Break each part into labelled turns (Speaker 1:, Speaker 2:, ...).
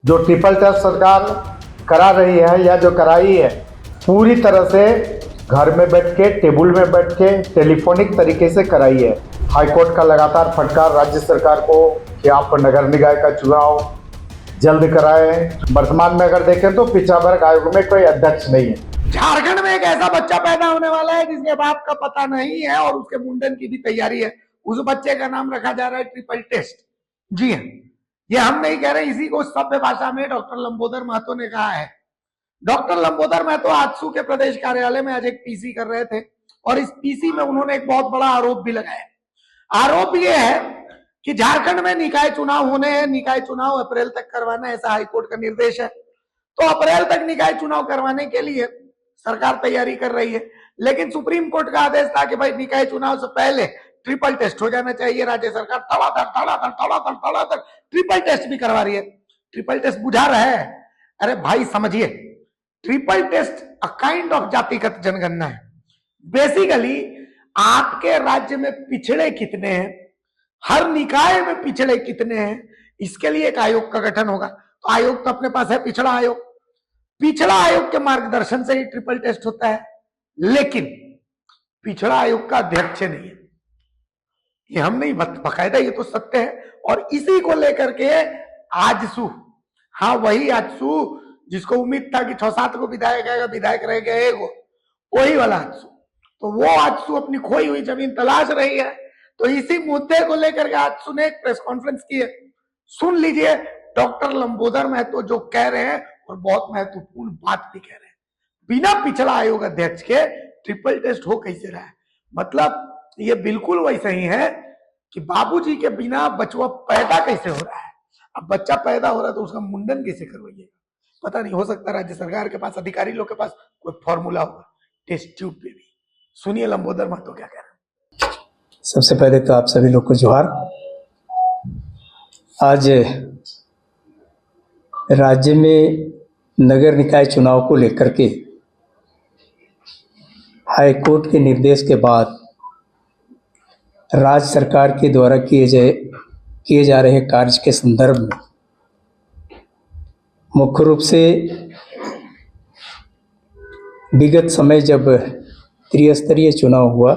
Speaker 1: जो triple test सरकार करा रही है या जो कराई है, पूरी तरह से घर में बैठ के, टेबल में बैठ के, टेलीफोनिक तरीके से कराई है। हाईकोर्ट का लगातार फटकार राज्य सरकार को कि आप नगर निकाय का चुनाव जल्द कराएं। वर्तमान में अगर देखें तो पिछड़ा वर्ग आयोग में कोई अध्यक्ष नहीं है।
Speaker 2: झारखंड में एक ऐसा बच्चा पैदा होने वाला है जिसके बाप का पता नहीं है और उसके मुंडन की भी तैयारी है। उस बच्चे का नाम रखा जा रहा है ट्रिपल टेस्ट। जी हाँ, ये हम नहीं कह रहे, इसी को सभ्य भाषा में डॉक्टर लंबोदर महतो ने कहा है। डॉक्टर लंबोदर महतो आजसू के प्रदेश कार्यालय में आज एक पीसी कर रहे थे और इस पीसी में उन्होंने एक बहुत बड़ा आरोप भी लगाया। आरोप ये है कि झारखंड में निकाय चुनाव होने हैं, निकाय चुनाव अप्रैल तक करवाना है, ऐसा हाईकोर्ट का निर्देश है। तो अप्रैल तक निकाय चुनाव करवाने के लिए सरकार तैयारी कर रही है, लेकिन सुप्रीम कोर्ट का आदेश था कि भाई निकाय चुनाव से पहले ट्रिपल टेस्ट हो जाना चाहिए। राज्य सरकार धड़ाधड़ ट्रिपल टेस्ट भी करवा रही है। ट्रिपल टेस्ट बुझा रहा है? अरे भाई समझिए, triple test a kind of जातिगत जनगणना है। बेसिकली आपके राज्य में पिछड़े कितने हैं, हर निकाय में पिछड़े कितने हैं, इसके लिए एक आयोग का गठन होगा। तो आयोग तो अपने पास है, पिछड़ा आयोग। पिछड़ा आयोग के मार्गदर्शन से ही ट्रिपल टेस्ट होता है, लेकिन पिछड़ा आयोग का अध्यक्ष नहीं है। ये हम नहीं, बकायदा ये तो सत्य है। और इसी को लेकर के आजसू, हाँ वही आजसू जिसको उम्मीद था कि 6-7 को विधायक आएगा, विधायक रह गया एगो, वही वाला आजसू। तो वो आजसू अपनी खोई हुई जमीन तलाश रही है। तो इसी मुद्दे को लेकर के आजसू ने एक प्रेस कॉन्फ्रेंस की है। सुन लीजिए डॉक्टर लंबोदर महतो जो कह रहे हैं, और बहुत महत्वपूर्ण बात भी कह रहे हैं। बिना पिछड़ा आयोग अध्यक्ष के ट्रिपल टेस्ट हो कैसे रहा है? मतलब ये बिल्कुल वैसे ही है कि बाबूजी के बिना बचवा पैदा कैसे हो रहा है। अब बच्चा पैदा हो रहा है तो उसका मुंडन कैसे करवाइएगा? पता नहीं, हो सकता राज्य सरकार के पास, अधिकारी लोग के पास कोई फॉर्मूला होगा टेस्ट ट्यूब पे भी। सुनिए लंबोदर महतो क्या कह रहे हैं।
Speaker 3: सबसे पहले तो आप सभी लोग को जोहार। आज राज्य में नगर निकाय चुनाव को लेकर के हाईकोर्ट के निर्देश के बाद राज्य सरकार के द्वारा किए जा रहे कार्य के संदर्भ में मुख्य रूप से विगत समय जब त्रिस्तरीय चुनाव हुआ,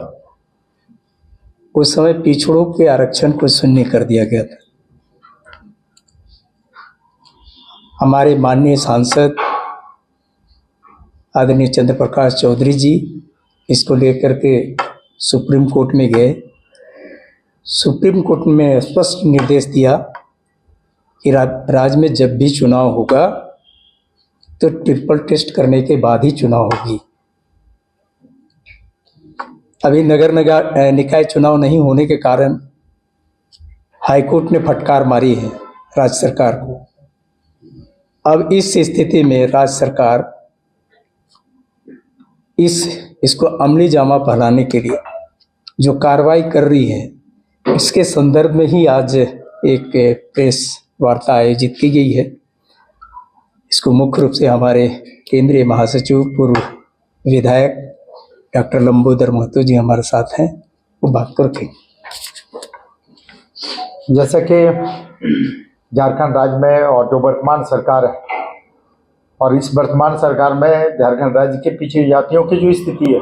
Speaker 3: उस समय पिछड़ों के आरक्षण को शून्य कर दिया गया था। हमारे माननीय सांसद आदरणीय चंद्र प्रकाश चौधरी जी इसको लेकर के सुप्रीम कोर्ट में गए। सुप्रीम कोर्ट में स्पष्ट निर्देश दिया कि राज्य में जब भी चुनाव होगा तो ट्रिपल टेस्ट करने के बाद ही चुनाव होगी। अभी नगर निकाय चुनाव नहीं होने के कारण हाईकोर्ट ने फटकार मारी है राज्य सरकार को। अब इस स्थिति में राज्य सरकार इसको अमली जामा पहनाने के लिए जो कार्रवाई कर रही है, इसके संदर्भ में ही आज एक प्रेस वार्ता आयोजित की गई है। इसको मुख्य रूप से हमारे केंद्रीय महासचिव पूर्व विधायक डॉक्टर लंबोदर महतो जी हमारे साथ हैं, वो बात को रखेंगे।
Speaker 1: जैसे कि झारखंड राज्य में और जो वर्तमान सरकार है, और इस वर्तमान सरकार में झारखंड राज्य के पिछड़ी जातियों की जो स्थिति है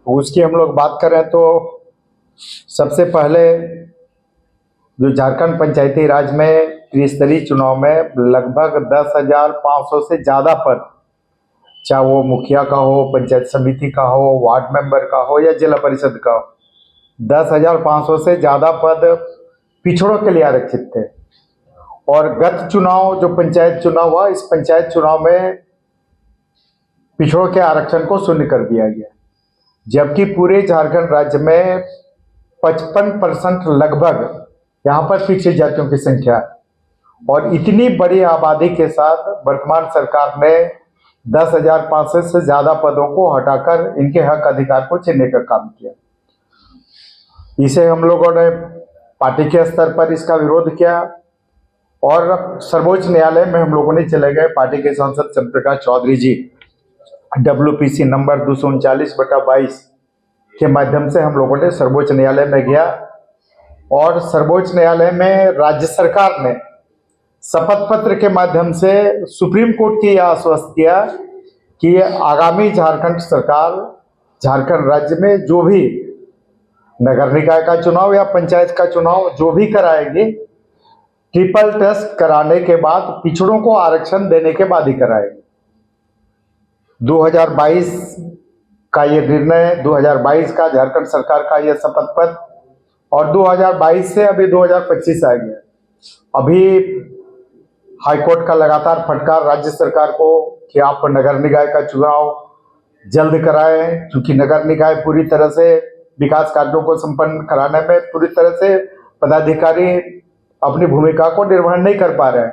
Speaker 1: उसकी हम लोग बात करें तो सबसे पहले जो झारखंड पंचायती राज में त्रिस्तरीय चुनाव में लगभग 10,500 से ज़्यादा पद, चाहे वो मुखिया का हो, पंचायत समिति का हो, वार्ड मेंबर का हो या जिला परिषद का हो, 10,500 से ज़्यादा पद पिछड़ों के लिए आरक्षित थे। और गत चुनाव जो पंचायत चुनाव हुआ, इस पंचायत चुनाव में पिछड़ों के आरक्षण को शून्य कर दिया गया, जबकि पूरे झारखंड राज्य में 55% लगभग यहाँ पर पिछड़ी जातियों की संख्या है। और इतनी बड़ी आबादी के साथ वर्तमान सरकार ने 10,500 से ज़्यादा पदों को हटाकर इनके हक अधिकार को छीनने का काम किया। इसे हम लोगों ने पार्टी के स्तर पर इसका विरोध किया और सर्वोच्च न्यायालय में हम लोगों ने चले गए। पार्टी के सांसद चंद्र प्रकाश चौधरी जी WPC नंबर 239/22 के माध्यम से हम लोगों ने सर्वोच्च न्यायालय में गया और सर्वोच्च न्यायालय में राज्य सरकार ने शपथ पत्र के माध्यम से सुप्रीम कोर्ट की यह आश्वस्त किया कि आगामी झारखंड सरकार झारखंड राज्य में जो भी नगर निकाय का चुनाव या पंचायत का चुनाव जो भी कराएगी, ट्रिपल टेस्ट कराने के बाद पिछड़ों को आरक्षण देने के बाद ही कराएगी। 2022 का ये निर्णय, 2022 का झारखंड सरकार का ये शपथ पत्र, और 2022 से अभी 2025 आ गया। अभी हाईकोर्ट का लगातार फटकार राज्य सरकार को कि आप नगर निकाय का चुनाव जल्द कराएं, क्योंकि नगर निकाय पूरी तरह से विकास कार्यों को संपन्न कराने में पूरी तरह से पदाधिकारी अपनी भूमिका को निर्वहन नहीं कर पा रहे हैं।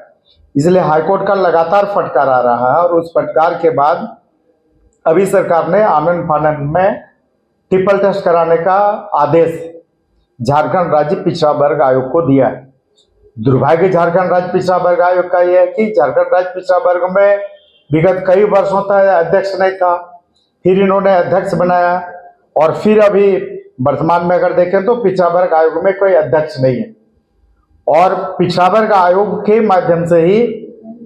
Speaker 1: इसलिए हाईकोर्ट का लगातार फटकार आ रहा है, और उस फटकार के बाद अभी सरकार ने आनन फानन में ट्रिपल टेस्ट कराने का आदेश झारखंड राज्य पिछड़ा वर्ग आयोग को दिया है। दुर्भाग्य झारखंड राज्य पिछड़ा वर्ग आयोग का यह है कि झारखंड राज्य पिछड़ा वर्ग में विगत कई वर्षों तक अध्यक्ष नहीं था, फिर इन्होंने अध्यक्ष बनाया, और फिर अभी वर्तमान में अगर देखें तो पिछड़ा वर्ग आयोग में कोई अध्यक्ष नहीं है, और पिछड़ा वर्ग आयोग के माध्यम से ही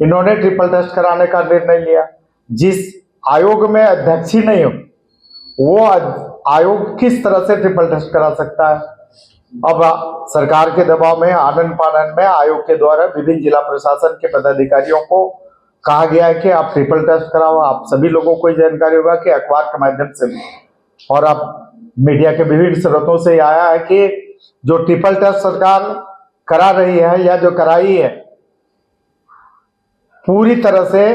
Speaker 1: इन्होंने ट्रिपल टेस्ट कराने का निर्णय लिया। जिस आयोग में अध्यक्ष ही नहीं हो, वो आयोग किस तरह से ट्रिपल टेस्ट करा सकता है? अब सरकार के दबाव में आनन फानन में आयोग के द्वारा विभिन्न जिला प्रशासन के पदाधिकारियों को कहा गया है कि आप ट्रिपल टेस्ट कराओ। आप सभी लोगों को जानकारी होगा कि अखबार के माध्यम से भी और अब मीडिया के विभिन्न स्रोतों से आया है कि जो ट्रिपल टेस्ट सरकार करा रही है या जो कराई है, पूरी तरह से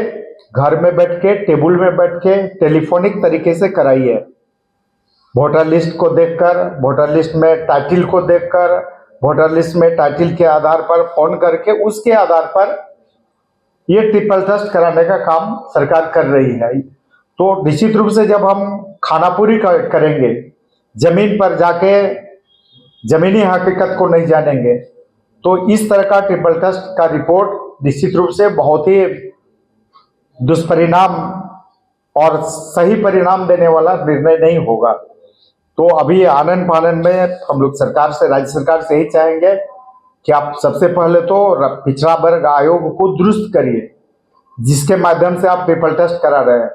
Speaker 1: घर में बैठ के, टेबल में बैठ के, टेलीफोनिक तरीके से कराई है। वोटर लिस्ट को देखकर, वोटर लिस्ट में टाइटल को देखकर, वोटर लिस्ट में टाइटल के आधार पर फोन करके उसके आधार पर ये ट्रिपल टेस्ट कराने का काम सरकार कर रही है। तो निश्चित रूप से जब हम खानापुरी करेंगे, जमीन पर जाके जमीनी हकीकत को नहीं जानेंगे, तो इस तरह का ट्रिपल टेस्ट का रिपोर्ट निश्चित रूप से बहुत ही दुष्परिणाम और सही परिणाम देने वाला निर्णय नहीं होगा। तो अभी आनन फानन में हम लोग सरकार से, राज्य सरकार से ही चाहेंगे कि आप सबसे पहले तो पिछड़ा वर्ग आयोग को दुरुस्त करिए, जिसके माध्यम से आप ट्रिपल टेस्ट करा रहे हैं,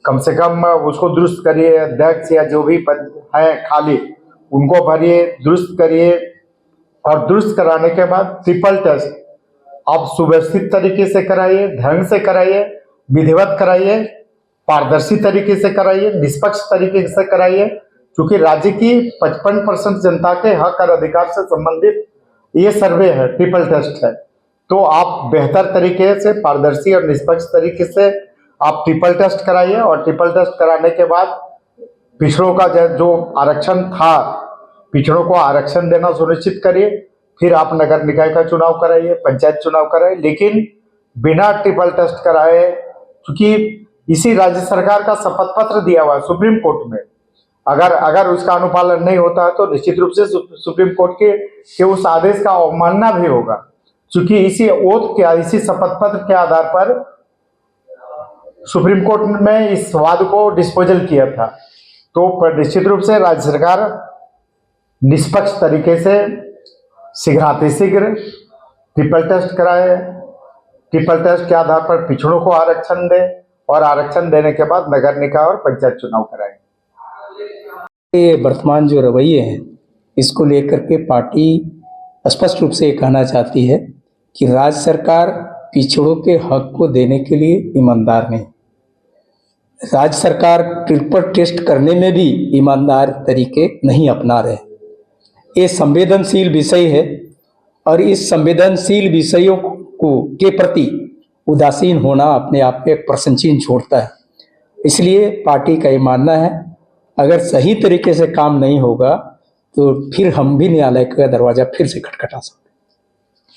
Speaker 1: कम से कम उसको दुरुस्त करिए। अध्यक्ष या जो भी पद हैं खाली, उनको भरिए, दुरुस्त करिए, और दुरुस्त कराने के बाद ट्रिपल टेस्ट आप सुव्यवस्थित तरीके से कराइए, ढंग से कराइए, विधिवत कराइए, पारदर्शी तरीके से कराइए, निष्पक्ष तरीके से कराइए, क्योंकि राज्य की 55% जनता के हक और अधिकार से संबंधित ये सर्वे है, ट्रिपल टेस्ट है। तो आप बेहतर तरीके से, पारदर्शी और निष्पक्ष तरीके से आप ट्रिपल टेस्ट कराइए, और ट्रिपल टेस्ट कराने के बाद पिछड़ों का जो आरक्षण था, पिछड़ों को आरक्षण देना सुनिश्चित करिए। फिर आप नगर निकाय का चुनाव कराइए, पंचायत चुनाव कराइए, लेकिन बिना ट्रिपल टेस्ट कराए, क्योंकि इसी राज्य सरकार का शपथ पत्र दिया हुआ है सुप्रीम कोर्ट में। अगर उसका अनुपालन नहीं होता है तो निश्चित रूप से सुप्रीम कोर्ट के उस आदेश का अवमानना भी होगा, क्योंकि इसी ओथ के, इसी शपथ पत्र के आधार पर सुप्रीम कोर्ट में इस वाद को डिस्पोजल किया था। तो निश्चित रूप से राज्य सरकार निष्पक्ष तरीके से शीघ्रातिशीघ्र ट्रिपल टेस्ट कराए, ट्रिपल टेस्ट के आधार पर पिछड़ों को आरक्षण दे, और आरक्षण देने के बाद नगर निकाय और पंचायत चुनाव कराए।
Speaker 3: ये वर्तमान जो रवैये हैं, इसको लेकर के पार्टी स्पष्ट रूप से कहना चाहती है कि राज्य सरकार पिछड़ों के हक को देने के लिए ईमानदार नहीं। राज्य सरकार ट्रिपल टेस्ट करने में भी ईमानदार तरीके नहीं अपना रहे। ये संवेदनशील विषय है, और इस संवेदनशील विषयों के प्रति उदासीन होना अपने आप में एक प्रश्न चिन्ह छोड़ता है। इसलिए पार्टी का ये मानना है, अगर सही तरीके से काम नहीं होगा तो फिर हम भी न्यायालय का दरवाजा फिर से खटखटा सकते हैं।